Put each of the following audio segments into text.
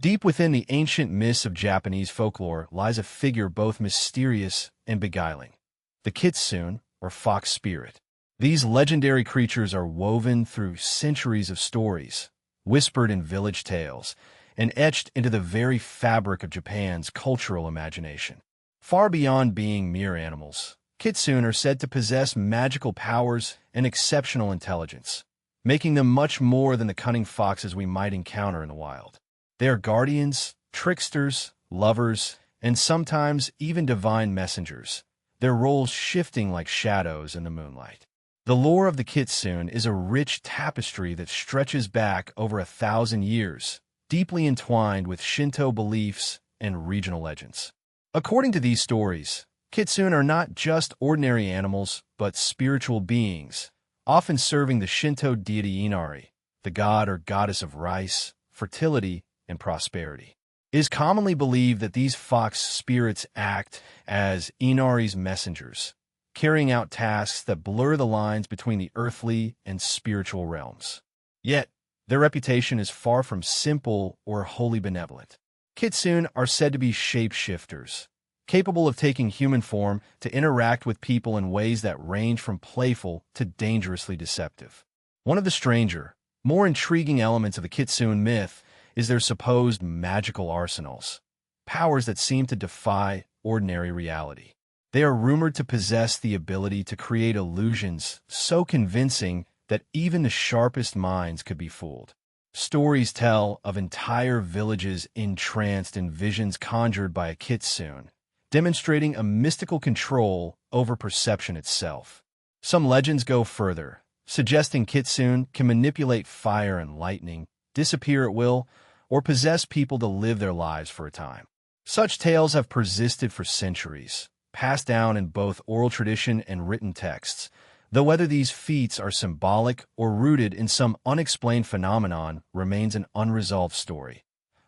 Deep within the ancient myths of Japanese folklore lies a figure both mysterious and beguiling: the Kitsune, or fox spirit. These legendary creatures are woven through centuries of stories, whispered in village tales, and etched into the very fabric of Japan's cultural imagination. Far beyond being mere animals, Kitsune are said to possess magical powers and exceptional intelligence, making them much more than the cunning foxes we might encounter in the wild. They are guardians, tricksters, lovers, and sometimes even divine messengers, their roles shifting like shadows in the moonlight. The lore of the Kitsune is a rich tapestry that stretches back over 1,000 years, deeply entwined with Shinto beliefs and regional legends. According to these stories, Kitsune are not just ordinary animals, but spiritual beings, often serving the Shinto deity Inari, the god or goddess of rice, fertility, and prosperity. It is commonly believed that these fox spirits act as Inari's messengers, carrying out tasks that blur the lines between the earthly and spiritual realms. Yet, their reputation is far from simple or wholly benevolent. Kitsune are said to be shapeshifters, capable of taking human form to interact with people in ways that range from playful to dangerously deceptive. One of the stranger, more intriguing elements of the Kitsune myth is their supposed magical arsenals, powers that seem to defy ordinary reality. They are rumored to possess the ability to create illusions so convincing that even the sharpest minds could be fooled. Stories tell of entire villages entranced in visions conjured by a Kitsune, demonstrating a mystical control over perception itself. Some legends go further, suggesting Kitsune can manipulate fire and lightning, disappear at will, or possess people to live their lives for a time. Such tales have persisted for centuries, passed down in both oral tradition and written texts, though whether these feats are symbolic or rooted in some unexplained phenomenon remains an unresolved story,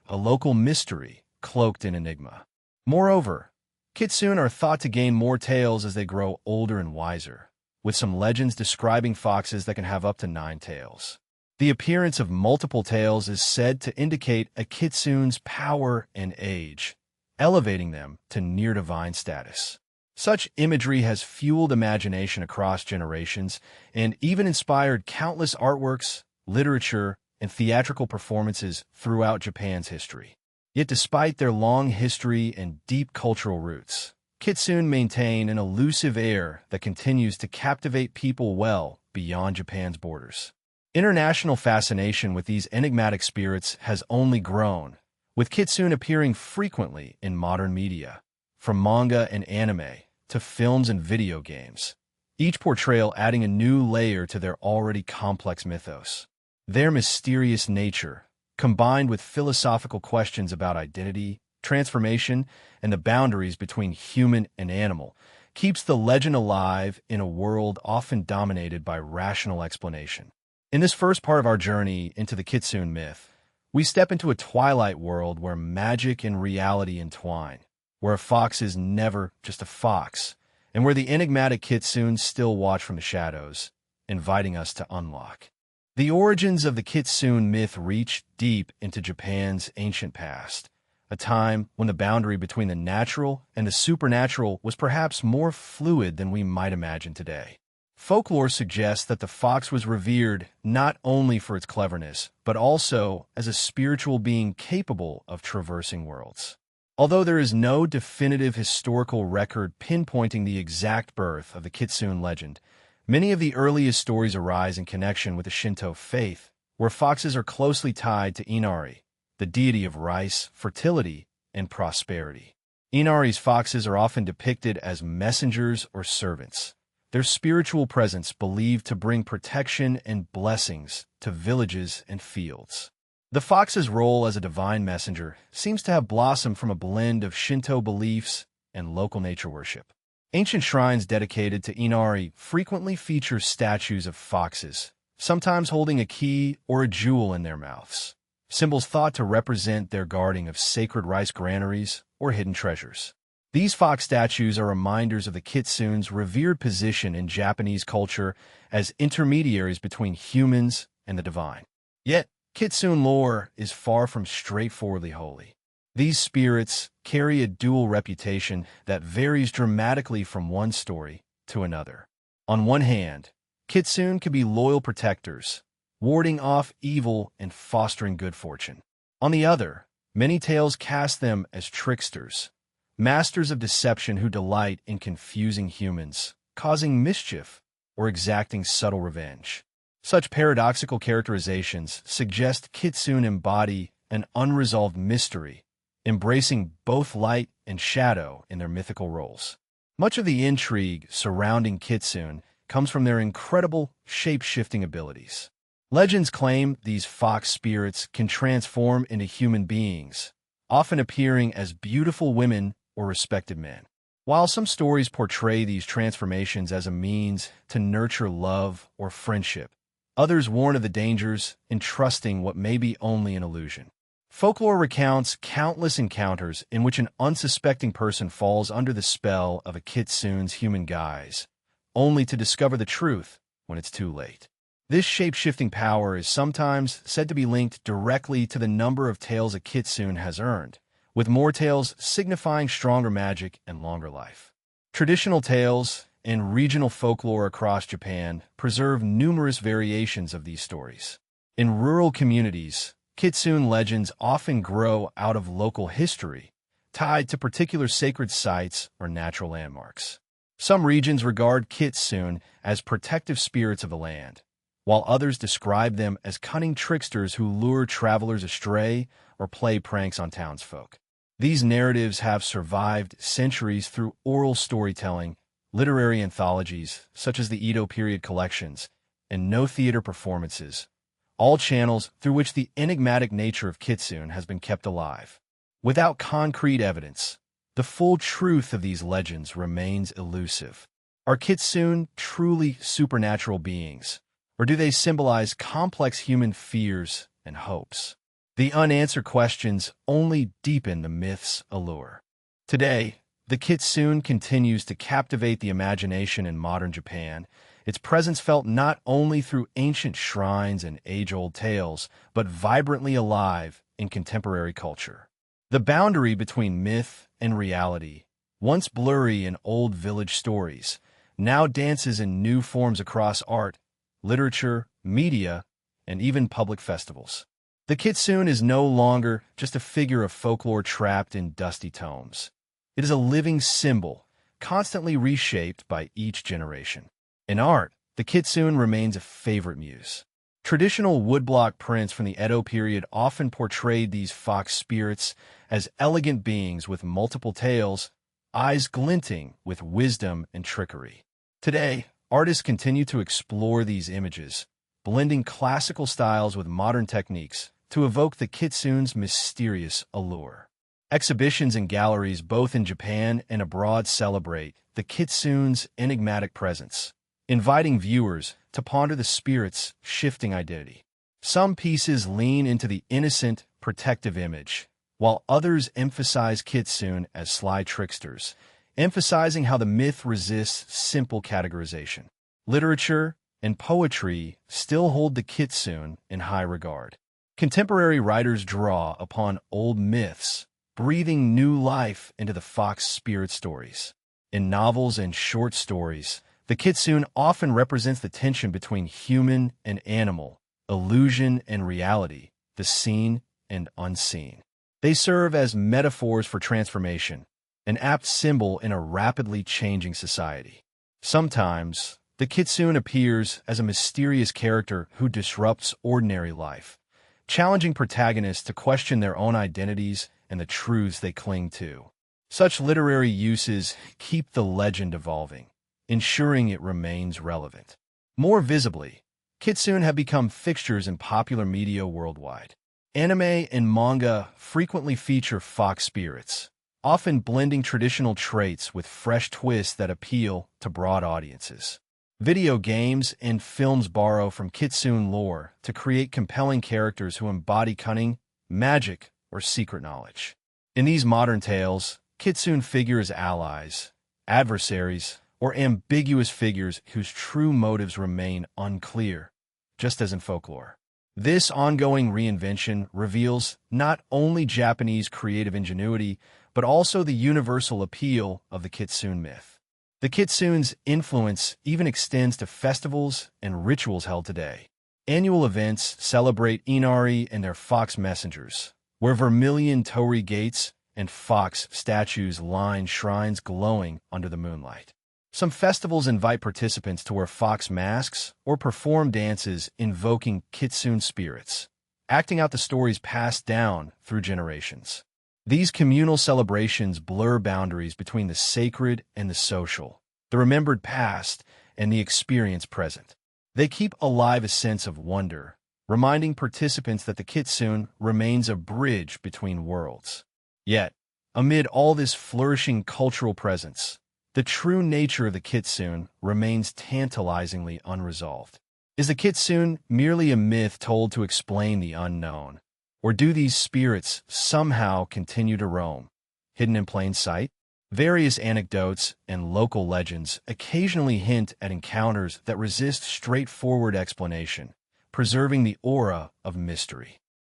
a local mystery cloaked in enigma. Moreover, Kitsune are thought to gain more tails as they grow older and wiser, with some legends describing foxes that can have up to 9 tails. The appearance of multiple tails is said to indicate a Kitsune's power and age, elevating them to near-divine status. Such imagery has fueled imagination across generations and even inspired countless artworks, literature, and theatrical performances throughout Japan's history. Yet despite their long history and deep cultural roots, Kitsune maintain an elusive air that continues to captivate people well beyond Japan's borders. International fascination with these enigmatic spirits has only grown, with Kitsune appearing frequently in modern media, from manga and anime to films and video games, each portrayal adding a new layer to their already complex mythos. Their mysterious nature, combined with philosophical questions about identity, transformation, and the boundaries between human and animal, keeps the legend alive in a world often dominated by rational explanation. In this first part of our journey into the Kitsune myth, we step into a twilight world where magic and reality entwine, where a fox is never just a fox, and where the enigmatic Kitsunes still watch from the shadows, inviting us to unlock. The origins of the Kitsune myth reach deep into Japan's ancient past, a time when the boundary between the natural and the supernatural was perhaps more fluid than we might imagine today. Folklore suggests that the fox was revered not only for its cleverness, but also as a spiritual being capable of traversing worlds. Although there is no definitive historical record pinpointing the exact birth of the Kitsune legend, many of the earliest stories arise in connection with the Shinto faith, where foxes are closely tied to Inari, the deity of rice, fertility, and prosperity. Inari's foxes are often depicted as messengers or servants, their spiritual presence believed to bring protection and blessings to villages and fields. The fox's role as a divine messenger seems to have blossomed from a blend of Shinto beliefs and local nature worship. Ancient shrines dedicated to Inari frequently feature statues of foxes, sometimes holding a key or a jewel in their mouths, symbols thought to represent their guarding of sacred rice granaries or hidden treasures. These fox statues are reminders of the Kitsune's revered position in Japanese culture as intermediaries between humans and the divine. Yet, Kitsune lore is far from straightforwardly holy. These spirits carry a dual reputation that varies dramatically from one story to another. On one hand, Kitsune can be loyal protectors, warding off evil and fostering good fortune. On the other, many tales cast them as tricksters, masters of deception who delight in confusing humans, causing mischief, or exacting subtle revenge. Such paradoxical characterizations suggest Kitsune embody an unresolved mystery, embracing both light and shadow in their mythical roles. Much of the intrigue surrounding Kitsune comes from their incredible shape-shifting abilities. Legends claim these fox spirits can transform into human beings, often appearing as beautiful women or respected men. While some stories portray these transformations as a means to nurture love or friendship, others warn of the dangers in trusting what may be only an illusion. Folklore recounts countless encounters in which an unsuspecting person falls under the spell of a kitsune's human guise, only to discover the truth when it's too late. This shape-shifting power is sometimes said to be linked directly to the number of tails a kitsune has earned, with more tails signifying stronger magic and longer life. Traditional tales and regional folklore across Japan preserve numerous variations of these stories. In rural communities, kitsune legends often grow out of local history, tied to particular sacred sites or natural landmarks. Some regions regard kitsune as protective spirits of the land, while others describe them as cunning tricksters who lure travelers astray or play pranks on townsfolk. These narratives have survived centuries through oral storytelling, literary anthologies, such as the Edo period collections, and no-theater performances, all channels through which the enigmatic nature of kitsune has been kept alive. Without concrete evidence, the full truth of these legends remains elusive. Are kitsune truly supernatural beings, or do they symbolize complex human fears and hopes? The unanswered questions only deepen the myth's allure. Today, the kitsune continues to captivate the imagination in modern Japan, its presence felt not only through ancient shrines and age-old tales, but vibrantly alive in contemporary culture. The boundary between myth and reality, once blurry in old village stories, now dances in new forms across art, literature, media, and even public festivals. The kitsune is no longer just a figure of folklore trapped in dusty tomes. It is a living symbol, constantly reshaped by each generation. In art, the kitsune remains a favorite muse. Traditional woodblock prints from the Edo period often portrayed these fox spirits as elegant beings with multiple tails, eyes glinting with wisdom and trickery. Today, artists continue to explore these images, blending classical styles with modern techniques to evoke the kitsune's mysterious allure. Exhibitions and galleries both in Japan and abroad celebrate the kitsune's enigmatic presence, inviting viewers to ponder the spirit's shifting identity. Some pieces lean into the innocent, protective image, while others emphasize kitsune as sly tricksters, emphasizing how the myth resists simple categorization. Literature and poetry still hold the kitsune in high regard. Contemporary writers draw upon old myths, breathing new life into the fox spirit stories. In novels and short stories, the kitsune often represents the tension between human and animal, illusion and reality, the seen and unseen. They serve as metaphors for transformation, an apt symbol in a rapidly changing society. Sometimes, the kitsune appears as a mysterious character who disrupts ordinary life, challenging protagonists to question their own identities and the truths they cling to. Such literary uses keep the legend evolving, ensuring it remains relevant. More visibly, kitsune have become fixtures in popular media worldwide. Anime and manga frequently feature fox spirits, often blending traditional traits with fresh twists that appeal to broad audiences. Video games and films borrow from kitsune lore to create compelling characters who embody cunning, magic, or secret knowledge. In these modern tales, kitsune figure as allies, adversaries, or ambiguous figures whose true motives remain unclear, just as in folklore. This ongoing reinvention reveals not only Japanese creative ingenuity, but also the universal appeal of the Kitsune myth. The Kitsune's influence even extends to festivals and rituals held today. Annual events celebrate Inari and their fox messengers, where vermilion torii gates and fox statues line shrines glowing under the moonlight. Some festivals invite participants to wear fox masks or perform dances invoking Kitsune spirits, acting out the stories passed down through generations. These communal celebrations blur boundaries between the sacred and the social, the remembered past and the experienced present. They keep alive a sense of wonder, reminding participants that the Kitsune remains a bridge between worlds. Yet, amid all this flourishing cultural presence, the true nature of the Kitsune remains tantalizingly unresolved. Is the Kitsune merely a myth told to explain the unknown? Or do these spirits somehow continue to roam, hidden in plain sight? Various anecdotes and local legends occasionally hint at encounters that resist straightforward explanation, preserving the aura of mystery.